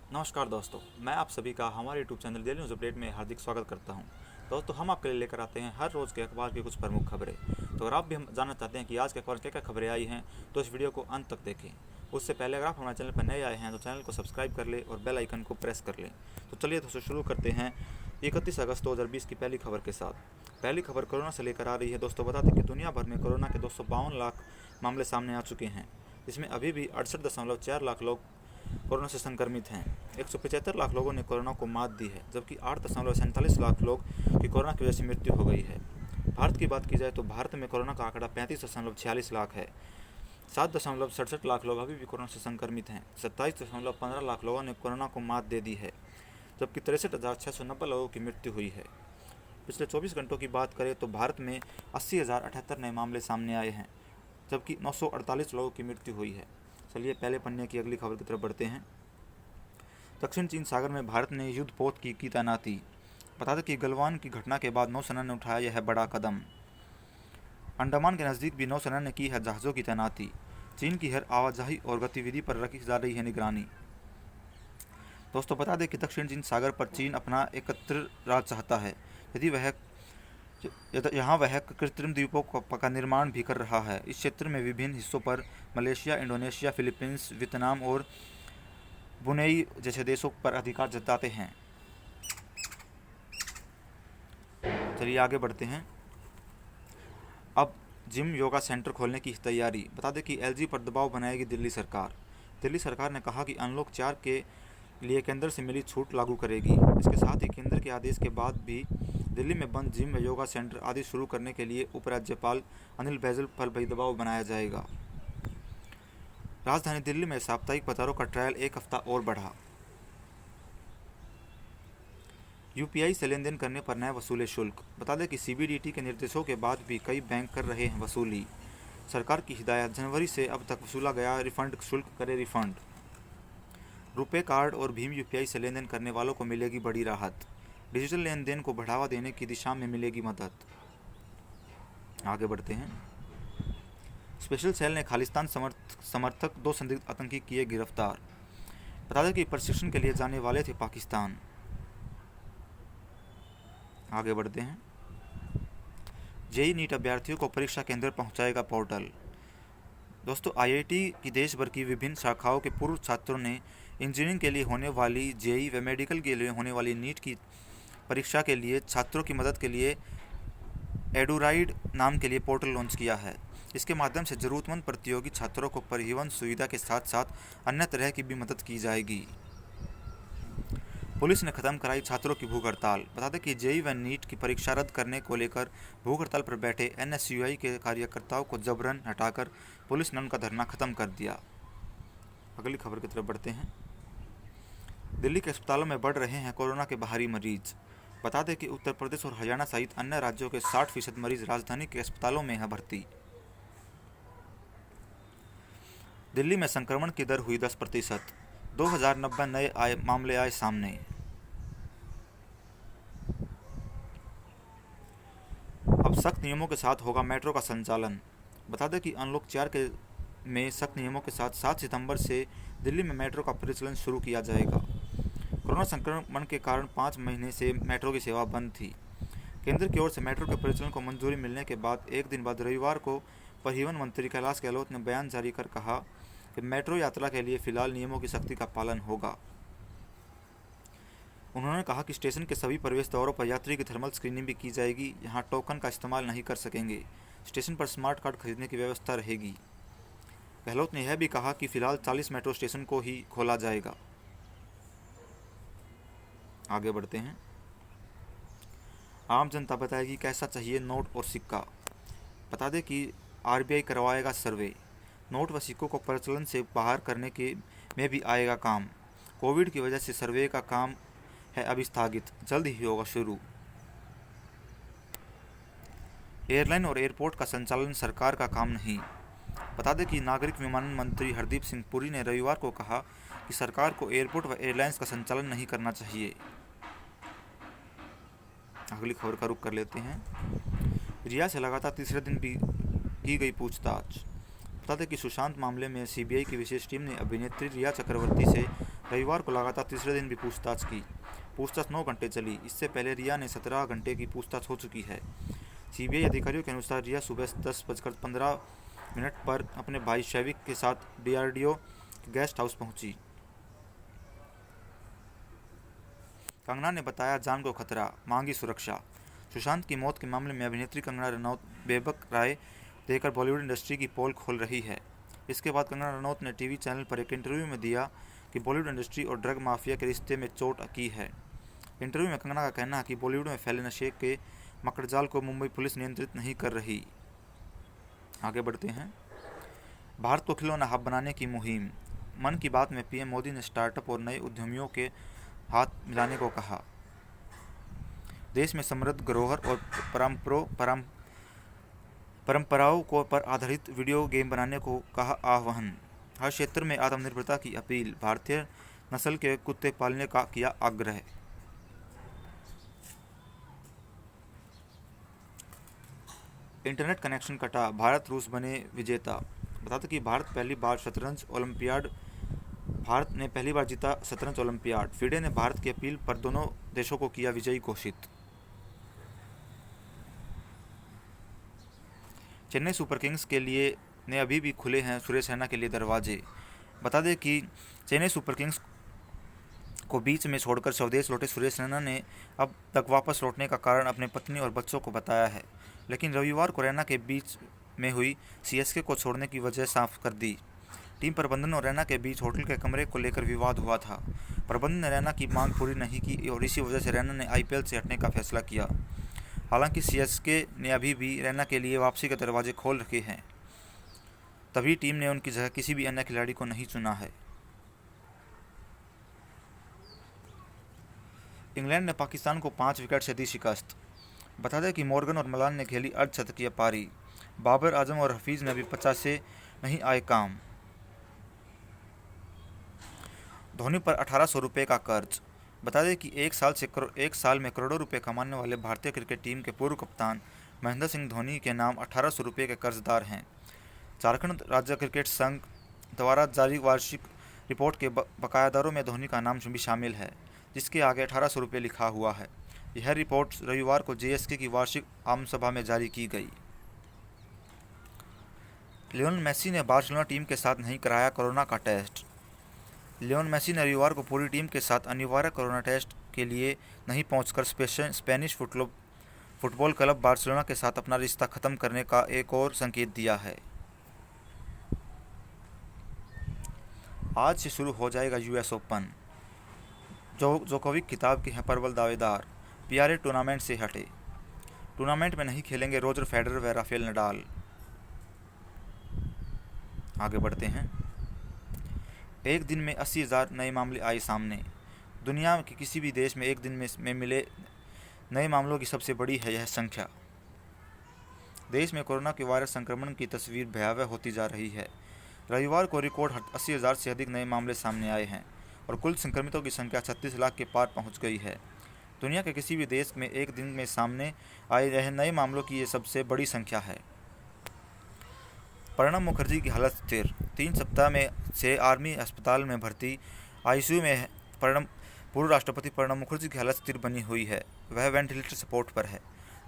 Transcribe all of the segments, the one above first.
नमस्कार दोस्तों, मैं आप सभी का हमारे YouTube channel daily news update में हार्दिक स्वागत करता हूं। दोस्तों, हम आपके लिए लेकर आते हैं हर रोज़ के अखबार की कुछ प्रमुख खबरें। तो अगर आप भी हम जानना चाहते हैं कि आज के अखबार क्या क्या खबरें आई हैं, तो इस वीडियो को अंत तक देखें। उससे पहले अगर आप हमारे चैनल पर नए आए हैं तो चैनल को सब्सक्राइब कर लें और बेल आइकन को प्रेस कर लें। तो चलिए दोस्तों, शुरू करते हैं 31 अगस्त 2020 की पहली खबर के साथ। पहली खबर कोरोना से लेकर आ रही है। दोस्तों, बता दें कि दुनिया भर में कोरोना के 252 लाख मामले सामने आ चुके हैं, जिसमें अभी भी 68.4 लाख लोग कोरोना से संक्रमित हैं। 175 लाख लोगों ने कोरोना को मात दी है, जबकि 8.47 लाख लोग की कोरोना की वजह से मृत्यु हो गई है। भारत की बात की जाए तो भारत में कोरोना का आंकड़ा 35.46 लाख है। 7.67 लाख लोग अभी भी कोरोना से संक्रमित हैं। 27.15 लाख लोगों ने कोरोना को मात दे दी है, जबकि 63,690 लोगों की मृत्यु हुई है। पिछले 24 घंटों की बात करें तो भारत में 80,078 नए मामले सामने आए हैं, जबकि 948 लोगों की मृत्यु हुई है। चलिए पहले पन्ने की अगली खबर की तरफ बढ़ते हैं। दक्षिण चीन सागर में भारत ने युद्धपोत की तैनाती। बता दें कि गलवान की घटना के बाद नौसेना ने उठाया यह बड़ा कदम। अंडमान के नज़दीक भी नौसेना ने की है जहाज़ों की तैनाती। चीन की हर आवाजाही और गतिविधि पर रखी जा रही है निगरानी। दोस्तों, बता दें कि दक्षिण चीन सागर पर चीन अपना एकत्र राज चाहता है। यदि वह यहाँ वह कृत्रिम द्वीपों का निर्माण भी कर रहा है। इस क्षेत्र में विभिन्न हिस्सों पर मलेशिया, इंडोनेशिया, फिलीपींस, वियतनाम और ब्रुनेई जैसे देशों पर अधिकार जताते हैं। चलिए आगे बढ़ते हैं। अब जिम योगा सेंटर खोलने की तैयारी। बता दें कि एलजी पर दबाव बनाएगी दिल्ली सरकार। दिल्ली सरकार ने कहा कि अनलॉक 4 के लिए केंद्र से मिली छूट लागू करेगी। इसके साथ ही केंद्र के आदेश के बाद भी दिल्ली में बंद जिम व योगा सेंटर आदि शुरू करने के लिए उपराज्यपाल अनिल बैजल पर भी दबाव बनाया जाएगा। राजधानी दिल्ली में साप्ताहिक बाजारों का ट्रायल एक हफ्ता और बढ़ा। यूपीआई से लेन देन करने पर नया वसूले शुल्क। बता दें कि सीबीडीटी के निर्देशों के बाद भी कई बैंक कर रहे हैं वसूली। सरकार की हिदायत, जनवरी से अब तक वसूला गया रिफंड शुल्क करे रिफंड। रुपे कार्ड और भीम यूपीआई से लेन देन करने वालों को मिलेगी बड़ी राहत। डिजिटल लेन देन को बढ़ावा देने की दिशा में मिलेगी मदद। आगे बढ़ते हैं। स्पेशल सेल ने खालिस्तान समर्थक 2 संदिग्ध आतंकी किए गिरफ्तार। बता दें कि प्रशिक्षण के लिए जाने वाले थे पाकिस्तान। आगे बढ़ते हैं। जेई नीट अभ्यर्थियों को परीक्षा केंद्र पहुंचाएगा पोर्टल। दोस्तों, आईआईटी की देश भर की विभिन्न शाखाओं के पूर्व छात्रों ने इंजीनियरिंग के लिए होने वाली जेई व मेडिकल के लिए होने वाली नीट की परीक्षा के लिए छात्रों की मदद के लिए एडुराइड नाम के लिए पोर्टल लॉन्च किया है। इसके माध्यम से जरूरतमंद प्रतियोगी छात्रों को परिवहन सुविधा के साथ साथ अन्य तरह की भी मदद की जाएगी। पुलिस ने खत्म कराई छात्रों की भूख हड़ताल। बता दें कि जेई व नीट की परीक्षा रद्द करने को लेकर भूख हड़ताल पर बैठे एनएसयूआई के कार्यकर्ताओं को जबरन हटाकर पुलिस ने उनका धरना खत्म कर दिया। अगली खबर की तरफ बढ़ते हैं। दिल्ली के अस्पतालों में बढ़ रहे हैं कोरोना के बाहरी मरीज। बता दें कि उत्तर प्रदेश और हरियाणा सहित अन्य राज्यों के 60% मरीज राजधानी के अस्पतालों में हैं भर्ती। दिल्ली में संक्रमण की दर हुई 10%। 2090 नए मामले आए सामने। अब सख्त नियमों के साथ होगा मेट्रो का संचालन। बता दें कि अनलॉक 4 में सख्त नियमों के साथ 7 सितंबर से दिल्ली में मेट्रो का परिचालन शुरू किया जाएगा। कोरोना संक्रमण के कारण 5 महीने से मेट्रो की सेवा बंद थी। केंद्र की ओर से मेट्रो के परिचालन को मंजूरी मिलने के बाद एक दिन बाद रविवार को परिवहन मंत्री कैलाश गहलोत ने बयान जारी कर कहा कि मेट्रो यात्रा के लिए फिलहाल नियमों की सख्ती का पालन होगा। उन्होंने कहा कि स्टेशन के सभी प्रवेश द्वारों पर यात्री की थर्मल स्क्रीनिंग भी की जाएगी। यहाँ टोकन का इस्तेमाल नहीं कर सकेंगे। स्टेशन पर स्मार्ट कार्ड खरीदने की व्यवस्था रहेगी। गहलोत ने यह भी कहा कि फिलहाल 40 मेट्रो स्टेशन को ही खोला जाएगा। आगे बढ़ते हैं। आम जनता बताएगी कैसा चाहिए नोट और सिक्का। बता दें कि आरबीआई करवाएगा सर्वे। नोट व सिक्कों को प्रचलन से बाहर करने के में भी आएगा काम। कोविड की वजह से सर्वे का काम है अभी स्थगित, जल्द ही होगा शुरू। एयरलाइन और एयरपोर्ट का संचालन सरकार का काम नहीं। बता दें कि नागरिक विमानन मंत्री हरदीप सिंह पुरी ने रविवार को कहा कि सरकार को एयरपोर्ट व एयरलाइंस का संचालन नहीं करना चाहिए। अगली खबर का रुख कर लेते हैं। रिया से लगातार तीसरे दिन भी की गई पूछताछ। बता दें कि सुशांत मामले में सीबीआई की विशेष टीम ने अभिनेत्री रिया चक्रवर्ती से रविवार को लगातार तीसरे दिन भी पूछताछ की। पूछताछ 9 घंटे चली। इससे पहले रिया ने 17 घंटे की पूछताछ हो चुकी है। सीबीआई अधिकारियों के अनुसार रिया सुबह 10:15 पर अपने भाई शैविक के साथ डीआरडीओ गेस्ट हाउस पहुंची। कंगना ने बताया जान को खतरा, मांगी सुरक्षा। सुशांत की मौत के मामले में अभिनेत्री कंगना रनौत बेबक राय देकर बॉलीवुड इंडस्ट्री की पोल खोल रही है। इसके बाद कंगना रनौत ने टीवी चैनल पर एक इंटरव्यू में दिया कि बॉलीवुड इंडस्ट्री और ड्रग माफिया के रिश्ते में चोट की है। इंटरव्यू में कंगना का कहना है कि बॉलीवुड में फैले नशे के मकड़जाल को मुंबई पुलिस नियंत्रित नहीं कर रही। आगे बढ़ते हैं। भारत को खिलौना हब बनाने की मुहिम। मन की बात में पीएम मोदी ने स्टार्टअप और नए उद्यमियों के हाथ मिलाने को कहा। देश में समृद्ध धरोहर और परंपराओं को पर आधारित वीडियो गेम बनाने को कहा आह्वान। हर क्षेत्र में आत्मनिर्भरता की अपील। भारतीय नस्ल के कुत्ते पालने का किया आग्रह। इंटरनेट कनेक्शन कटा, भारत रूस बने विजेता। बता दें कि भारत ने पहली बार जीता शतरंज ओलंपियाड। फीडे ने भारत की अपील पर दोनों देशों को किया विजयी घोषित। चेन्नई सुपर किंग्स के लिए ने अभी भी खुले हैं सुरेश रैना के लिए दरवाजे। बता दें कि चेन्नई सुपर किंग्स को बीच में छोड़कर स्वदेश लौटे सुरेश रैना ने अब तक वापस लौटने का कारण अपने पत्नी और बच्चों को बताया है, लेकिन रविवार को रैना के बीच में हुई सीएसके को छोड़ने की वजह साफ कर दी। टीम प्रबंधन और रैना के बीच होटल के कमरे को लेकर विवाद हुआ था। प्रबंधन ने रैना की मांग पूरी नहीं की और इसी वजह से रैना ने आईपीएल से हटने का फैसला किया। हालांकि सीएसके ने अभी भी रैना के लिए वापसी के दरवाजे खोल रखे हैं, तभी टीम ने उनकी जगह किसी भी अन्य खिलाड़ी को नहीं चुना है। इंग्लैंड ने पाकिस्तान को 5 विकेट से दी शिकस्त। बता दें कि मॉर्गन और मलान ने खेली अर्धशतकीय पारी। बाबर आजम और हफीज में अभी 50 से नहीं आए काम। धोनी पर 1800 रुपये का कर्ज। बता दें कि एक साल में करोड़ों रुपए कमाने वाले भारतीय क्रिकेट टीम के पूर्व कप्तान महेंद्र सिंह धोनी के नाम 1800 रुपये के कर्जदार हैं। झारखंड राज्य क्रिकेट संघ द्वारा जारी वार्षिक रिपोर्ट के बकायादारों में धोनी का नाम भी शामिल है, जिसके आगे 1800 रुपये लिखा हुआ है। यह रिपोर्ट रविवार को जेएसके की वार्षिक आम सभा में जारी की गई। लियोनेल मेसी ने बार्सिलोना टीम के साथ नहीं कराया कोरोना का टेस्ट। लियोनेल मेसी ने रविवार को पूरी टीम के साथ अनिवार्य कोरोना टेस्ट के लिए नहीं पहुंचकर स्पेनिश फुटबॉल क्लब बार्सिलोना के साथ अपना रिश्ता खत्म करने का एक और संकेत दिया है। आज से शुरू हो जाएगा यूएस ओपन। जोकोविक खिताब के हैं प्रबल दावेदार। पीआरए टूर्नामेंट से हटे। टूर्नामेंट में नहीं खेलेंगे रोजर फेडरर व राफेल नडाल। आगे बढ़ते हैं। एक दिन में 80,000 नए मामले आए सामने। दुनिया के किसी भी देश में एक दिन में मिले नए मामलों की सबसे बड़ी है यह संख्या। देश में कोरोना के वायरस संक्रमण की तस्वीर भयावह होती जा रही है। रविवार को रिकॉर्ड 80,000 से अधिक नए मामले सामने आए हैं और कुल संक्रमितों की संख्या 36 लाख के पार पहुंच गई है। दुनिया के किसी भी देश में एक दिन में सामने आए यह नए मामलों की ये सबसे बड़ी संख्या है। प्रणब मुखर्जी की हालत स्थिर। 3 सप्ताह में से आर्मी अस्पताल में भर्ती। आईसीयू में पूर्व राष्ट्रपति प्रणब मुखर्जी की हालत स्थिर बनी हुई है। वह वेंटिलेटर सपोर्ट पर है।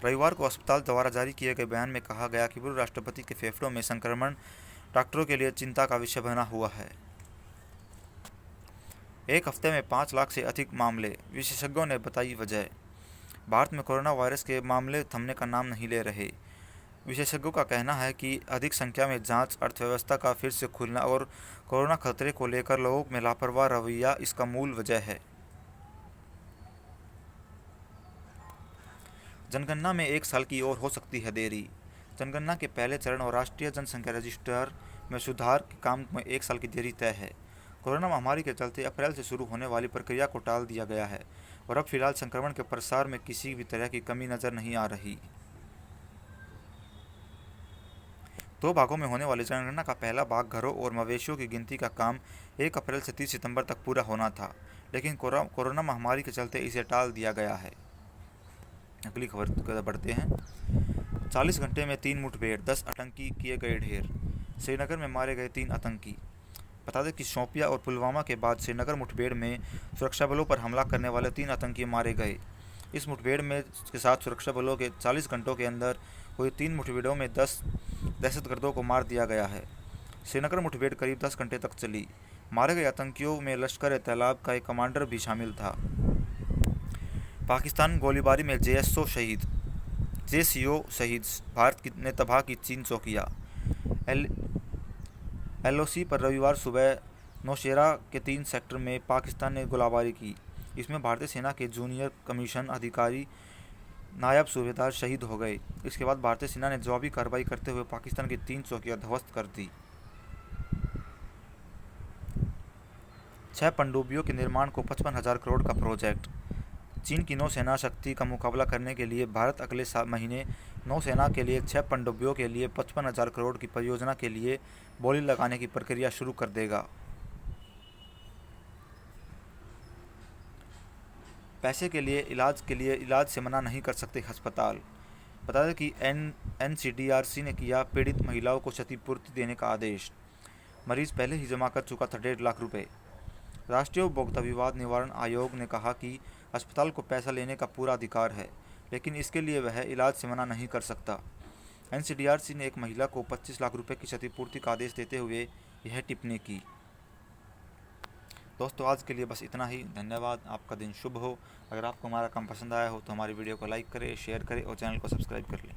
रविवार को अस्पताल द्वारा जारी किए गए बयान में कहा गया कि पूर्व राष्ट्रपति के फेफड़ों में संक्रमण डॉक्टरों के लिए चिंता का विषय बना हुआ है। एक हफ्ते में 5 लाख से अधिक मामले, विशेषज्ञों ने बताई वजह। भारत में कोरोना वायरस के मामले थमने का नाम नहीं ले रहे। विशेषज्ञों का कहना है कि अधिक संख्या में जांच, अर्थव्यवस्था का फिर से खुलना और कोरोना खतरे को लेकर लोगों में लापरवाह रवैया इसका मूल वजह है। जनगणना में 1 साल की ओर हो सकती है देरी। जनगणना के पहले चरण और राष्ट्रीय जनसंख्या रजिस्टर में सुधार के काम में 1 साल की देरी तय है। कोरोना महामारी के चलते अप्रैल से शुरू होने वाली प्रक्रिया को टाल दिया गया है और अब फिलहाल संक्रमण के प्रसार में किसी भी तरह की कमी नजर नहीं आ रही। 2 भागों में होने वाली जनगणना का पहला भाग घरों और मवेशियों की गिनती का काम 1 अप्रैल से 30 सितंबर तक पूरा होना था, लेकिन कोरोना महामारी के चलते इसे टाल दिया गया है। अगली खबर बढ़ते हैं। 40 घंटे में 3 मुठभेड़, 10 आतंकी किए गए ढेर। श्रीनगर में मारे गए 3 आतंकी। बता दें कि शोपिया और पुलवामा के बाद श्रीनगर मुठभेड़ में सुरक्षा बलों पर हमला करने वाले 3 आतंकी मारे गए। इस मुठभेड़ में के साथ सुरक्षा बलों के 40 घंटों के अंदर हुई 3 मुठभेड़ों में 10 दहशतगर्दों को मार दिया गया है। श्रीनगर मुठभेड़ करीब 10 घंटे तक चली। मारे गए आतंकियों में लश्कर ए तैयबा का एक कमांडर भी शामिल था। पाकिस्तान गोलीबारी में जेएसओ शहीद, भारत ने तबाह की 3 चौकियां। एलओसी पर रविवार सुबह नौशेरा के 3 सेक्टर में पाकिस्तान ने गोलाबारी की। इसमें भारतीय सेना के जूनियर कमीशन अधिकारी नायब सूबेदार शहीद हो गए। इसके बाद भारतीय सेना ने जवाबी कार्रवाई करते हुए पाकिस्तान की 3 चौकियां ध्वस्त कर दी। 6 पनडुब्बियों के निर्माण को 55,000 करोड़ का प्रोजेक्ट। चीन की नौसेना शक्ति का मुकाबला करने के लिए भारत अगले महीने नौसेना के लिए 6 पनडुब्बियों के लिए 55,000 करोड़ की परियोजना के लिए बोली लगाने की प्रक्रिया शुरू कर देगा। पैसे के लिए इलाज से मना नहीं कर सकते अस्पताल। बता दें कि एनसीडीआरसी ने किया पीड़ित महिलाओं को क्षतिपूर्ति देने का आदेश। मरीज पहले ही जमा कर चुका था 1.5 लाख रुपए। राष्ट्रीय उपभोक्ता विवाद निवारण आयोग ने कहा कि अस्पताल को पैसा लेने का पूरा अधिकार है, लेकिन इसके लिए वह इलाज से मना नहीं कर सकता। एनसीडीआरसी ने एक महिला को 25 लाख रुपए की क्षतिपूर्ति का आदेश देते हुए यह टिप्पणी की। दोस्तों, आज के लिए बस इतना ही। धन्यवाद। आपका दिन शुभ हो। अगर आपको हमारा काम पसंद आया हो तो हमारी वीडियो को लाइक करें, शेयर करें और चैनल को सब्सक्राइब कर लें।